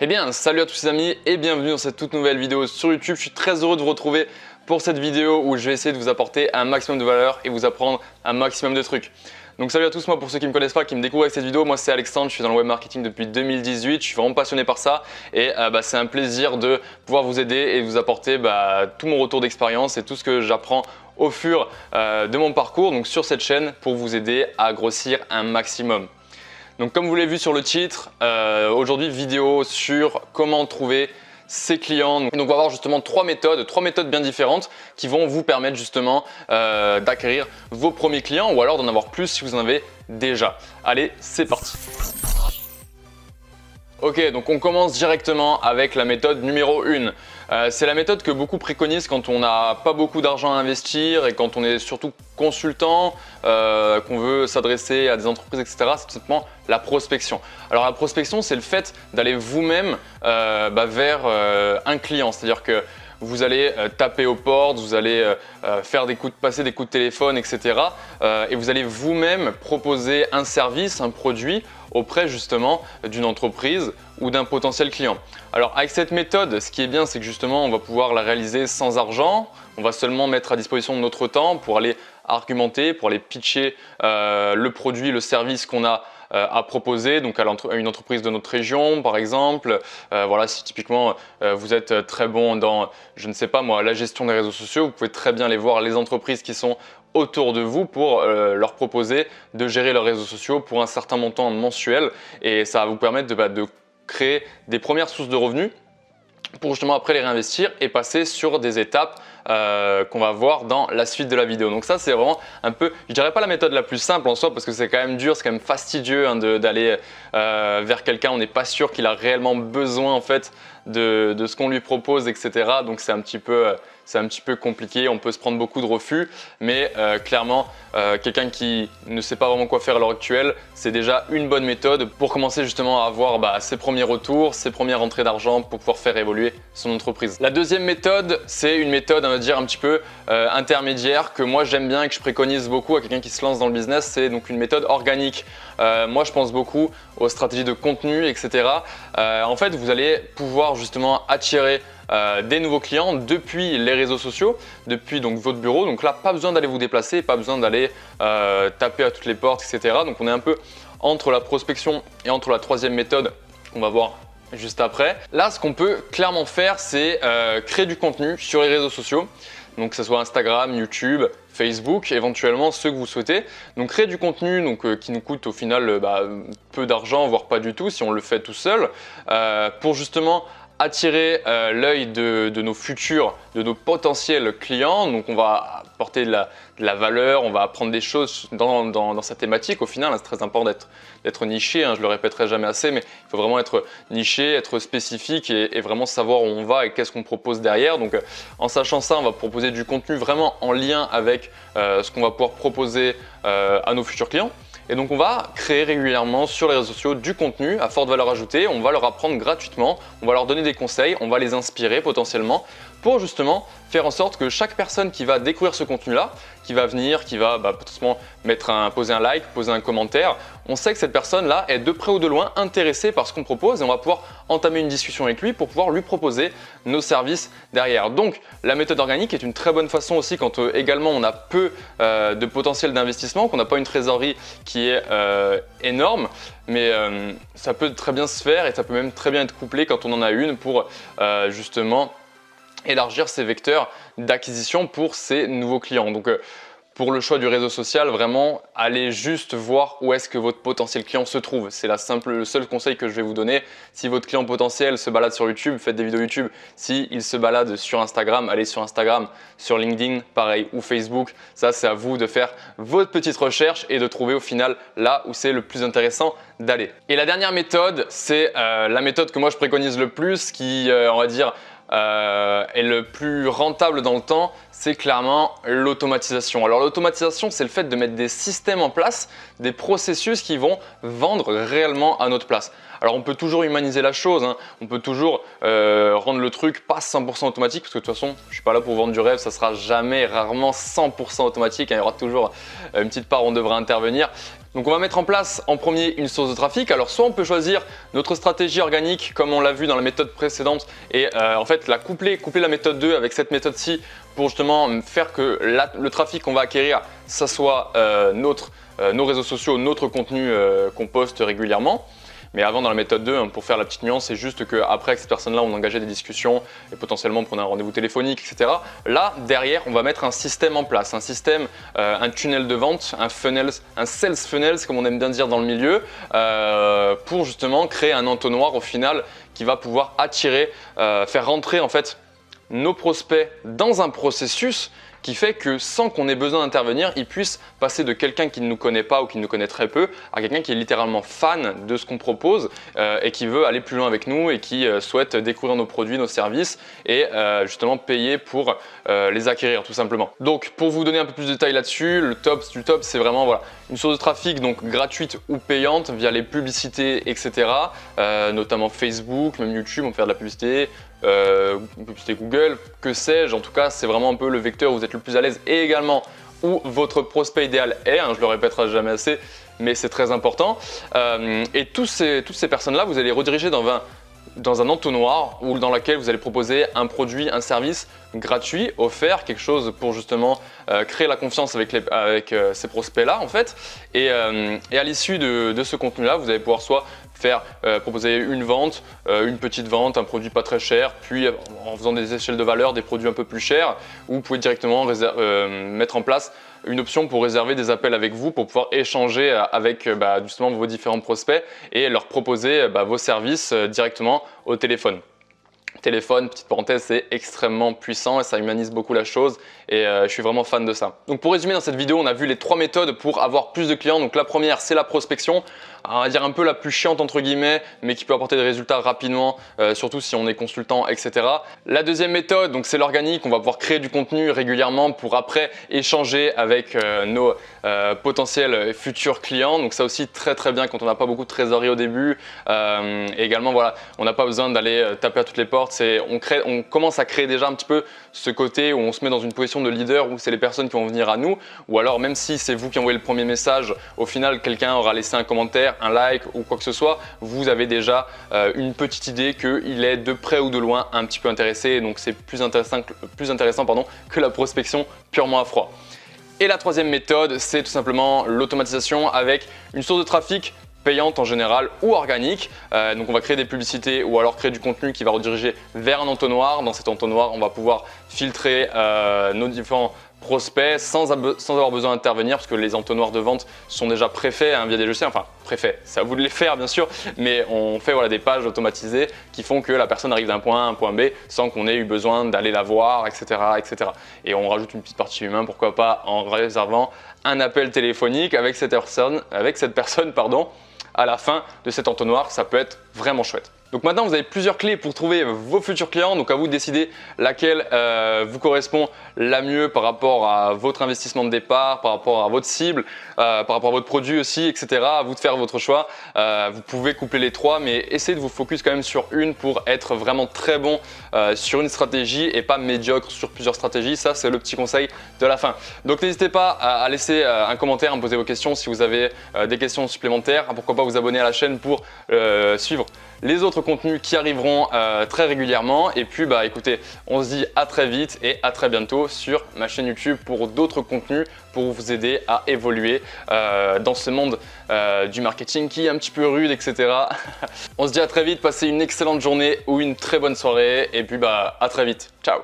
Eh bien, salut à tous les amis et bienvenue dans cette toute nouvelle vidéo sur YouTube. Je suis très heureux de vous retrouver pour cette vidéo où je vais essayer de vous apporter un maximum de valeur et vous apprendre un maximum de trucs. Donc salut à tous, moi pour ceux qui ne me connaissent pas, qui me découvrent avec cette vidéo, moi c'est Alexandre, je suis dans le web marketing depuis 2018, je suis vraiment passionné par ça et c'est un plaisir de pouvoir vous aider et vous apporter tout mon retour d'expérience et tout ce que j'apprends au fur de mon parcours donc sur cette chaîne pour vous aider à grossir un maximum. Donc comme vous l'avez vu sur le titre, aujourd'hui vidéo sur comment trouver ses clients. Donc on va voir justement trois méthodes bien différentes qui vont vous permettre justement d'acquérir vos premiers clients ou alors d'en avoir plus si vous en avez déjà. Allez, c'est parti. Ok, donc on commence directement avec la méthode numéro 1. C'est la méthode que beaucoup préconisent quand on n'a pas beaucoup d'argent à investir et quand on est surtout consultant, qu'on veut s'adresser à des entreprises, etc. C'est tout simplement la prospection. Alors la prospection, c'est le fait d'aller vous-même vers un client. C'est-à-dire que vous allez taper aux portes, vous allez passer des coups de téléphone, etc. Et vous allez vous-même proposer un service, un produit auprès justement d'une entreprise ou d'un potentiel client. Alors avec cette méthode, ce qui est bien, c'est que justement on va pouvoir la réaliser sans argent. On va seulement mettre à disposition notre temps pour aller argumenter, pour aller pitcher le produit, le service qu'on a à proposer donc à une entreprise de notre région par exemple. Voilà, si typiquement vous êtes très bon dans, je ne sais pas moi, la gestion des réseaux sociaux, vous pouvez très bien aller voir les entreprises qui sont autour de vous pour leur proposer de gérer leurs réseaux sociaux pour un certain montant mensuel et ça va vous permettre de créer des premières sources de revenus pour justement après les réinvestir et passer sur des étapes qu'on va voir dans la suite de la vidéo. Donc ça c'est vraiment un peu, je dirais pas la méthode la plus simple en soi parce que c'est quand même dur, c'est quand même fastidieux d'aller vers quelqu'un, on n'est pas sûr qu'il a réellement besoin en fait de ce qu'on lui propose, etc. Donc c'est un petit peu compliqué, on peut se prendre beaucoup de refus, mais clairement quelqu'un qui ne sait pas vraiment quoi faire à l'heure actuelle, c'est déjà une bonne méthode pour commencer justement à avoir ses premiers retours, ses premières rentrées d'argent pour pouvoir faire évoluer son entreprise. La deuxième méthode, c'est une méthode, on va dire un petit peu intermédiaire que moi j'aime bien et que je préconise beaucoup à quelqu'un qui se lance dans le business, c'est donc une méthode organique. Moi je pense beaucoup aux stratégies de contenu, etc. En fait, vous allez pouvoir justement attirer des nouveaux clients depuis les réseaux sociaux, depuis donc votre bureau. Donc là, pas besoin d'aller vous déplacer, pas besoin d'aller taper à toutes les portes, etc. Donc on est un peu entre la prospection et entre la troisième méthode qu'on va voir juste après. Là, ce qu'on peut clairement faire, c'est créer du contenu sur les réseaux sociaux. Donc que ce soit Instagram, YouTube, Facebook, éventuellement ceux que vous souhaitez. Donc créer du contenu qui nous coûte au final peu d'argent, voire pas du tout si on le fait tout seul, pour justement attirer l'œil de nos futurs, de nos potentiels clients. Donc on va apporter de la valeur, on va apprendre des choses dans sa thématique. Au final, c'est très important d'être niché, je le répéterai jamais assez, mais il faut vraiment être niché, être spécifique et vraiment savoir où on va et qu'est-ce qu'on propose derrière. Donc en sachant ça, on va proposer du contenu vraiment en lien avec ce qu'on va pouvoir proposer à nos futurs clients. Et donc on va créer régulièrement sur les réseaux sociaux du contenu à forte valeur ajoutée, on va leur apprendre gratuitement, on va leur donner des conseils, on va les inspirer potentiellement pour justement faire en sorte que chaque personne qui va découvrir ce contenu-là, qui va venir, qui va potentiellement poser un like, poser un commentaire, on sait que cette personne-là est de près ou de loin intéressée par ce qu'on propose et on va pouvoir entamer une discussion avec lui pour pouvoir lui proposer nos services derrière. Donc la méthode organique est une très bonne façon aussi quand également on a peu de potentiel d'investissement, qu'on n'a pas une trésorerie qui est énorme, mais ça peut très bien se faire et ça peut même très bien être couplé quand on en a une pour justement élargir ses vecteurs d'acquisition pour ses nouveaux clients. Donc pour le choix du réseau social, vraiment, allez juste voir où est-ce que votre potentiel client se trouve. C'est le seul conseil que je vais vous donner. Si votre client potentiel se balade sur YouTube, faites des vidéos YouTube. S'il se balade sur Instagram, allez sur Instagram, sur LinkedIn, pareil, ou Facebook. Ça, c'est à vous de faire votre petite recherche et de trouver au final là où c'est le plus intéressant d'aller. Et la dernière méthode, c'est la méthode que moi je préconise le plus, qui, on va dire, est le plus rentable dans le temps, c'est clairement l'automatisation. Alors l'automatisation, c'est le fait de mettre des systèmes en place, des processus qui vont vendre réellement à notre place. Alors on peut toujours humaniser la chose, on peut toujours rendre le truc pas 100% automatique, parce que de toute façon, je suis pas là pour vendre du rêve, ça sera jamais, rarement 100% automatique, il y aura toujours une petite part où on devra intervenir. Donc on va mettre en place en premier une source de trafic. Alors soit on peut choisir notre stratégie organique comme on l'a vu dans la méthode précédente et en fait coupler la méthode 2 avec cette méthode-ci pour justement faire que le trafic qu'on va acquérir, ça soit nos réseaux sociaux, notre contenu qu'on poste régulièrement. Mais avant, dans la méthode 2, pour faire la petite nuance, c'est juste qu'après avec cette personne-là, on engageait des discussions et potentiellement on prenait un rendez-vous téléphonique, etc. Là, derrière, on va mettre un système en place, un système, un tunnel de vente, un sales funnel, comme on aime bien dire dans le milieu, pour justement créer un entonnoir au final qui va pouvoir attirer, faire rentrer en fait nos prospects dans un processus qui fait que sans qu'on ait besoin d'intervenir, ils puissent passer de quelqu'un qui ne nous connaît pas ou qui nous connaît très peu à quelqu'un qui est littéralement fan de ce qu'on propose et qui veut aller plus loin avec nous et qui souhaite découvrir nos produits, nos services et justement payer pour les acquérir tout simplement. Donc pour vous donner un peu plus de détails là-dessus, le top du top, c'est vraiment voilà, une source de trafic donc gratuite ou payante via les publicités, etc. Notamment Facebook, même YouTube, on peut faire de la publicité Google, que sais-je. En tout cas, c'est vraiment un peu le vecteur où vous êtes le plus à l'aise et également où votre prospect idéal est. Je le répéterai jamais assez, mais c'est très important. Et toutes ces personnes-là, vous allez les rediriger dans un entonnoir ou dans lequel vous allez proposer un produit, un service gratuit, offert, quelque chose pour justement créer la confiance avec ces prospects-là en fait. Et à l'issue de ce contenu-là, vous allez pouvoir soit proposer une vente, une petite vente, un produit pas très cher, puis en faisant des échelles de valeur, des produits un peu plus chers, ou vous pouvez directement mettre en place une option pour réserver des appels avec vous pour pouvoir échanger avec justement vos différents prospects et leur proposer vos services directement au téléphone. Téléphone, petite parenthèse, c'est extrêmement puissant et ça humanise beaucoup la chose et je suis vraiment fan de ça. Donc pour résumer dans cette vidéo, on a vu les 3 méthodes pour avoir plus de clients. Donc la première, c'est la prospection, on va dire un peu la plus chiante entre guillemets, mais qui peut apporter des résultats rapidement, surtout si on est consultant, etc. La deuxième méthode, donc c'est l'organique, on va pouvoir créer du contenu régulièrement pour après échanger avec nos potentiels futurs clients. Donc ça aussi très bien quand on n'a pas beaucoup de trésorerie au début. Et également voilà, on n'a pas besoin d'aller taper à toutes les portes. On commence à créer déjà un petit peu ce côté où on se met dans une position de leader où c'est les personnes qui vont venir à nous, ou alors même si c'est vous qui envoyez le premier message, au final quelqu'un aura laissé un commentaire, un like ou quoi que ce soit, vous avez déjà une petite idée qu'il est de près ou de loin un petit peu intéressé, donc c'est plus intéressant que la prospection purement à froid. Et la troisième méthode, c'est tout simplement l'automatisation avec une source de trafic payante en général ou organique. Donc on va créer des publicités ou alors créer du contenu qui va rediriger vers un entonnoir. Dans cet entonnoir, on va pouvoir filtrer nos différents prospects sans avoir besoin d'intervenir parce que les entonnoirs de vente sont déjà préfaits via des logiciels, enfin préfaits, c'est à vous de les faire bien sûr, mais on fait voilà, des pages automatisées qui font que la personne arrive d'un point A à un point B sans qu'on ait eu besoin d'aller la voir, etc., etc. Et on rajoute une petite partie humaine, pourquoi pas en réservant un appel téléphonique avec cette personne, à la fin de cet entonnoir, ça peut être vraiment chouette. Donc maintenant, vous avez plusieurs clés pour trouver vos futurs clients. Donc à vous de décider laquelle vous correspond la mieux par rapport à votre investissement de départ, par rapport à votre cible, par rapport à votre produit aussi, etc. À vous de faire votre choix. Vous pouvez coupler les 3, mais essayez de vous focus quand même sur une pour être vraiment très bon sur une stratégie et pas médiocre sur plusieurs stratégies. Ça, c'est le petit conseil de la fin. Donc n'hésitez pas à laisser un commentaire, à me poser vos questions si vous avez des questions supplémentaires. Pourquoi pas vous abonner à la chaîne pour suivre les autres contenus qui arriveront très régulièrement. Et puis écoutez, on se dit à très vite et à très bientôt sur ma chaîne YouTube pour d'autres contenus pour vous aider à évoluer dans ce monde du marketing qui est un petit peu rude, etc. On se dit à très vite, passez une excellente journée ou une très bonne soirée et puis à très vite. Ciao.